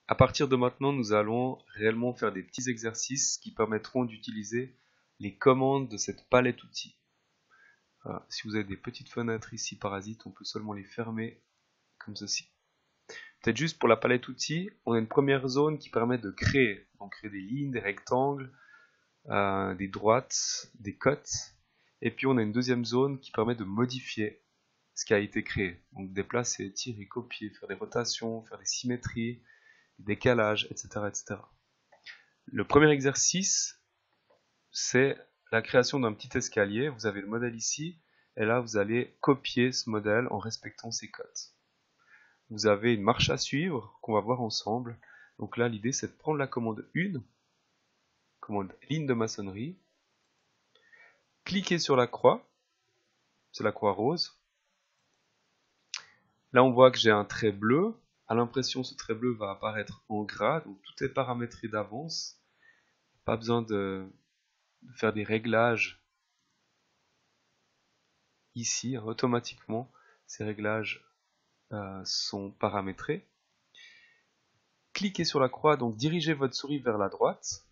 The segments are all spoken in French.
À partir de maintenant, nous allons réellement faire des petits exercices qui permettront d'utiliser les commandes de cette palette outils. Voilà. Si vous avez des petites fenêtres ici parasites, on peut seulement les fermer comme ceci. Peut-être juste pour la palette outils, on a une première zone qui permet de créer. On crée des lignes, des rectangles, des droites, des cotes. Et puis on a une deuxième zone qui permet de modifier ce qui a été créé. Donc déplacer, tirer, copier, faire des rotations, faire des symétries, des décalages, etc., etc. Le premier exercice, c'est la création d'un petit escalier. Vous avez le modèle ici, et là vous allez copier ce modèle en respectant ces cotes. Vous avez une marche à suivre qu'on va voir ensemble. Donc là, l'idée c'est de prendre la commande 1, commande ligne de maçonnerie, cliquer sur la croix, c'est la croix rose. Là on voit que j'ai un trait bleu. À l'impression, ce trait bleu va apparaître en gras, donc tout est paramétré d'avance. Pas besoin de faire des réglages ici, hein. Automatiquement, ces réglages sont paramétrés. Cliquez sur la croix, donc dirigez votre souris vers la droite.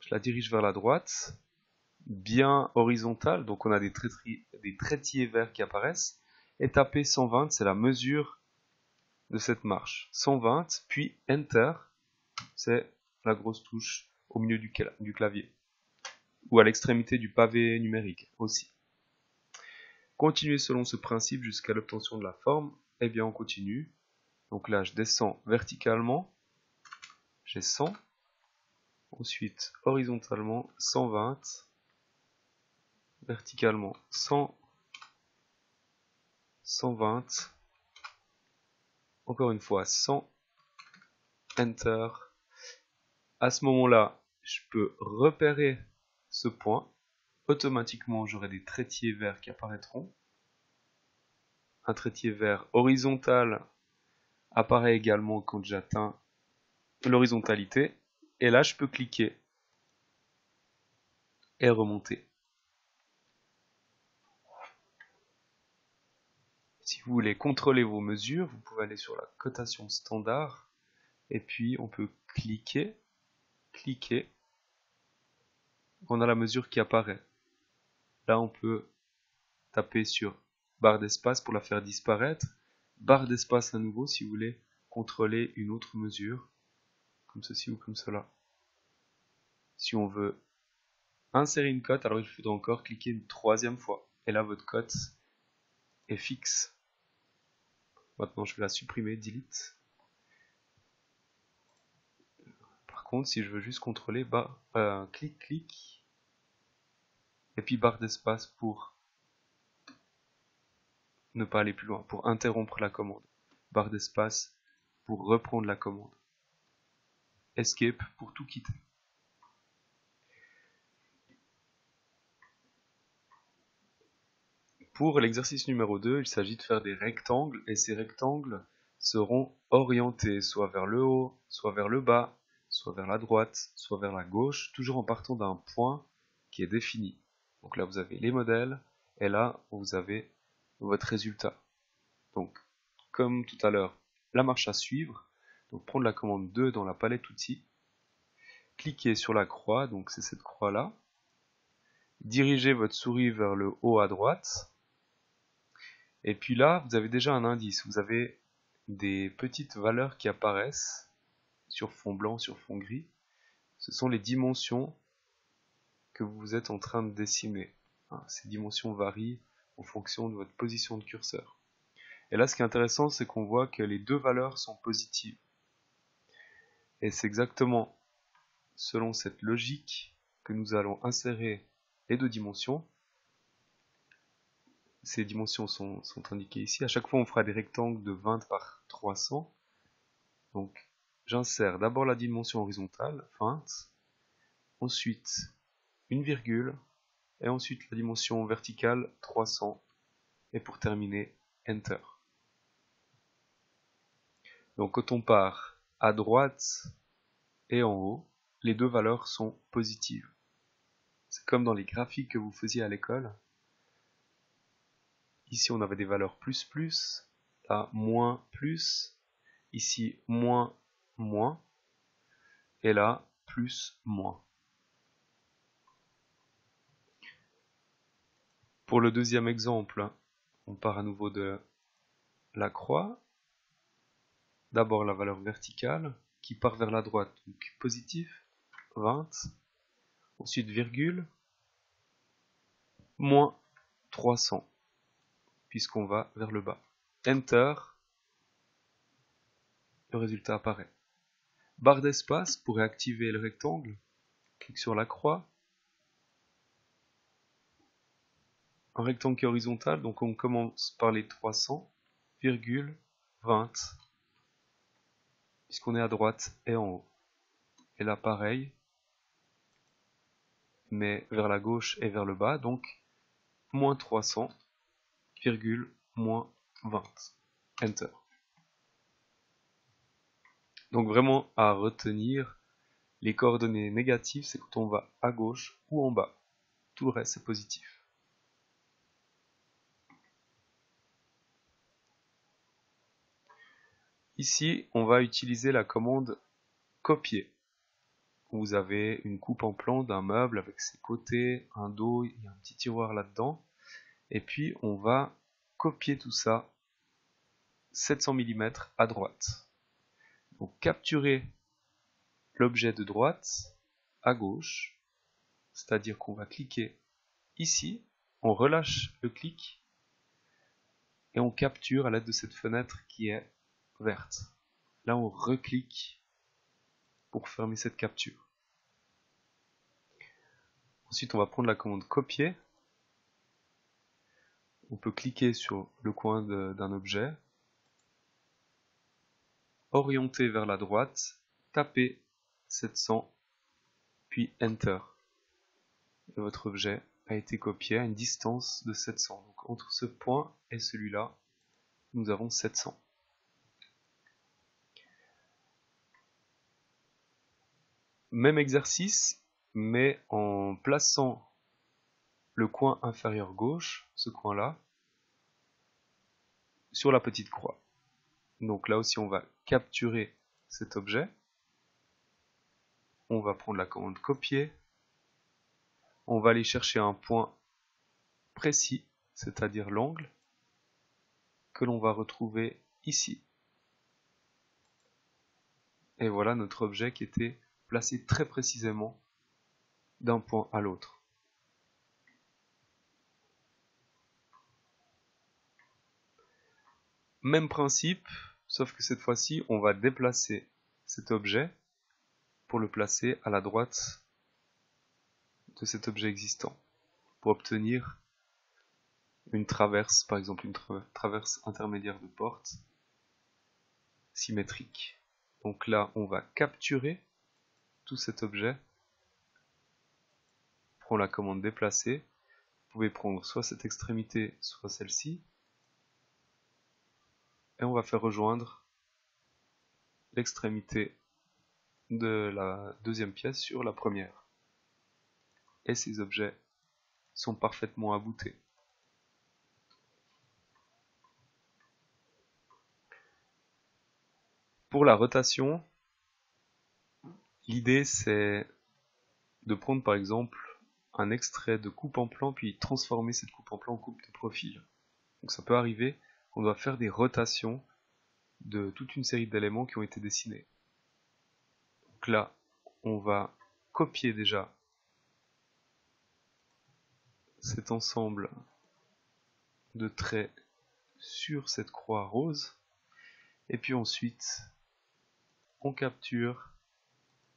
Je la dirige vers la droite, bien horizontale, donc on a des trétiers verts qui apparaissent. Et tapez 120, c'est la mesure de cette marche. 120, puis Enter, c'est la grosse touche au milieu du clavier. Ou à l'extrémité du pavé numérique aussi. Continuez selon ce principe jusqu'à l'obtention de la forme. Eh bien on continue. Donc là je descends verticalement, j'ai 100. Ensuite horizontalement 120. Verticalement 100. 120. Encore une fois 100. Enter. À ce moment-là, je peux repérer ce point. Automatiquement, j'aurai des trétiers verts qui apparaîtront. Un trétier vert horizontal apparaît également quand j'atteins l'horizontalité. Et là, je peux cliquer et remonter. Si vous voulez contrôler vos mesures, vous pouvez aller sur la cotation standard. Et puis, on peut cliquer. On a la mesure qui apparaît. Là, on peut taper sur barre d'espace pour la faire disparaître. Barre d'espace à nouveau si vous voulez contrôler une autre mesure, comme ceci ou comme cela. Si on veut insérer une cote, alors il faudra encore cliquer une troisième fois. Et là, votre cote est fixe. Maintenant, je vais la supprimer, delete. Par contre, si je veux juste contrôler, clic, et puis barre d'espace pour ne pas aller plus loin, pour interrompre la commande. Barre d'espace pour reprendre la commande. Escape pour tout quitter. Pour l'exercice numéro 2, il s'agit de faire des rectangles, et ces rectangles seront orientés soit vers le haut, soit vers le bas, soit vers la droite, soit vers la gauche, toujours en partant d'un point qui est défini. Donc là vous avez les modèles, et là vous avez votre résultat. Donc comme tout à l'heure, la marche à suivre, donc prendre la commande 2 dans la palette outils, cliquez sur la croix, donc c'est cette croix là, dirigez votre souris vers le haut à droite, et puis là vous avez déjà un indice, vous avez des petites valeurs qui apparaissent sur fond blanc, sur fond gris. Ce sont les dimensions que vous êtes en train de dessiner. Ces dimensions varient en fonction de votre position de curseur. Et là, ce qui est intéressant, c'est qu'on voit que les deux valeurs sont positives. Et c'est exactement selon cette logique que nous allons insérer les deux dimensions. Ces dimensions sont indiquées ici. À chaque fois, on fera des rectangles de 20 par 300. Donc, j'insère d'abord la dimension horizontale, 20, ensuite une virgule, et ensuite la dimension verticale, 300, et pour terminer, Enter. Donc quand on part à droite et en haut, les deux valeurs sont positives. C'est comme dans les graphiques que vous faisiez à l'école. Ici on avait des valeurs plus, là moins plus, ici moins moins, et là, plus, moins. Pour le deuxième exemple, on part à nouveau de la croix. D'abord la valeur verticale qui part vers la droite, donc positif, 20. Ensuite virgule, moins 300, puisqu'on va vers le bas. Enter, le résultat apparaît. Barre d'espace pour réactiver le rectangle, clique sur la croix. Un rectangle qui est horizontal, donc on commence par les 300, virgule, 20, puisqu'on est à droite et en haut. Et là pareil, mais vers la gauche et vers le bas, donc moins 300, virgule, moins 20. Enter. Donc vraiment à retenir, les coordonnées négatives, c'est quand on va à gauche ou en bas. Tout le reste, c'est positif. Ici, on va utiliser la commande copier. Vous avez une coupe en plan d'un meuble avec ses côtés, un dos, il y a un petit tiroir là-dedans. Et puis, on va copier tout ça 700 mm à droite. Donc, capturer l'objet de droite à gauche, c'est-à-dire qu'on va cliquer ici, on relâche le clic et on capture à l'aide de cette fenêtre qui est verte. Là, on reclique pour fermer cette capture. Ensuite, on va prendre la commande copier. On peut cliquer sur le coin d'un objet, orienter vers la droite, taper 700, puis Enter. Et votre objet a été copié à une distance de 700. Donc entre ce point et celui-là, nous avons 700. Même exercice, mais en plaçant le coin inférieur gauche, ce coin-là, sur la petite croix. Donc là aussi, on va capturer cet objet. On va prendre la commande copier. On va aller chercher un point précis, c'est-à-dire l'angle, que l'on va retrouver ici. Et voilà notre objet qui était placé très précisément d'un point à l'autre. Même principe, sauf que cette fois-ci, on va déplacer cet objet pour le placer à la droite de cet objet existant, pour obtenir une traverse, par exemple une traverse intermédiaire de porte, symétrique. Donc là, on va capturer tout cet objet, on prend la commande déplacer, vous pouvez prendre soit cette extrémité, soit celle-ci, et on va faire rejoindre l'extrémité de la deuxième pièce sur la première. Et ces objets sont parfaitement aboutés. Pour la rotation, l'idée c'est de prendre par exemple un extrait de coupe en plan puis transformer cette coupe en plan en coupe de profil. Donc ça peut arriver qu'on doit faire des rotations de toute une série d'éléments qui ont été dessinés. Donc là, on va copier déjà cet ensemble de traits sur cette croix rose et puis ensuite on capture,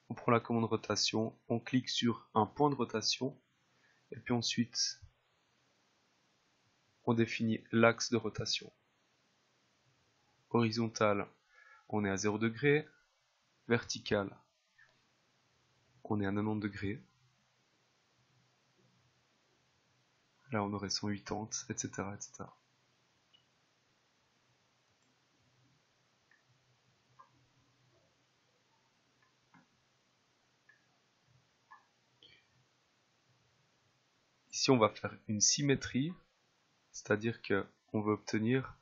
on prend la commande rotation, on clique sur un point de rotation et puis ensuite on définit l'axe de rotation. Horizontal, on est à 0 degré, vertical, on est à 90 degrés. Là on aurait 180, etc. etc. Ici on va faire une symétrie, c'est-à-dire qu'on veut obtenir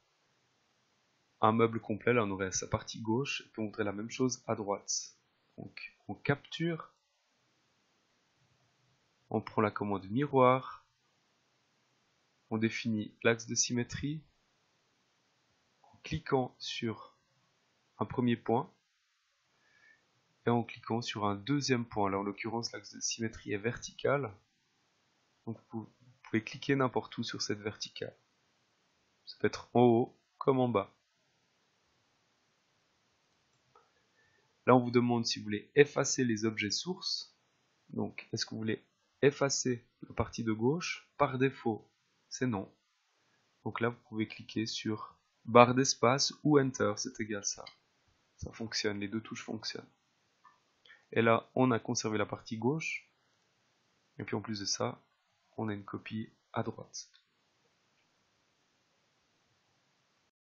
un meuble complet, là on aurait sa partie gauche, et puis on voudrait la même chose à droite. Donc on capture, on prend la commande miroir, on définit l'axe de symétrie, en cliquant sur un premier point, et en cliquant sur un deuxième point. Là en l'occurrence l'axe de symétrie est vertical, donc vous pouvez cliquer n'importe où sur cette verticale. Ça peut être en haut comme en bas. Là on vous demande si vous voulez effacer les objets sources. Donc est-ce que vous voulez effacer la partie de gauche? Par défaut c'est non. Donc là vous pouvez cliquer sur barre d'espace ou Enter, c'est égal ça. Ça fonctionne, les deux touches fonctionnent. Et là on a conservé la partie gauche. Et puis en plus de ça, on a une copie à droite.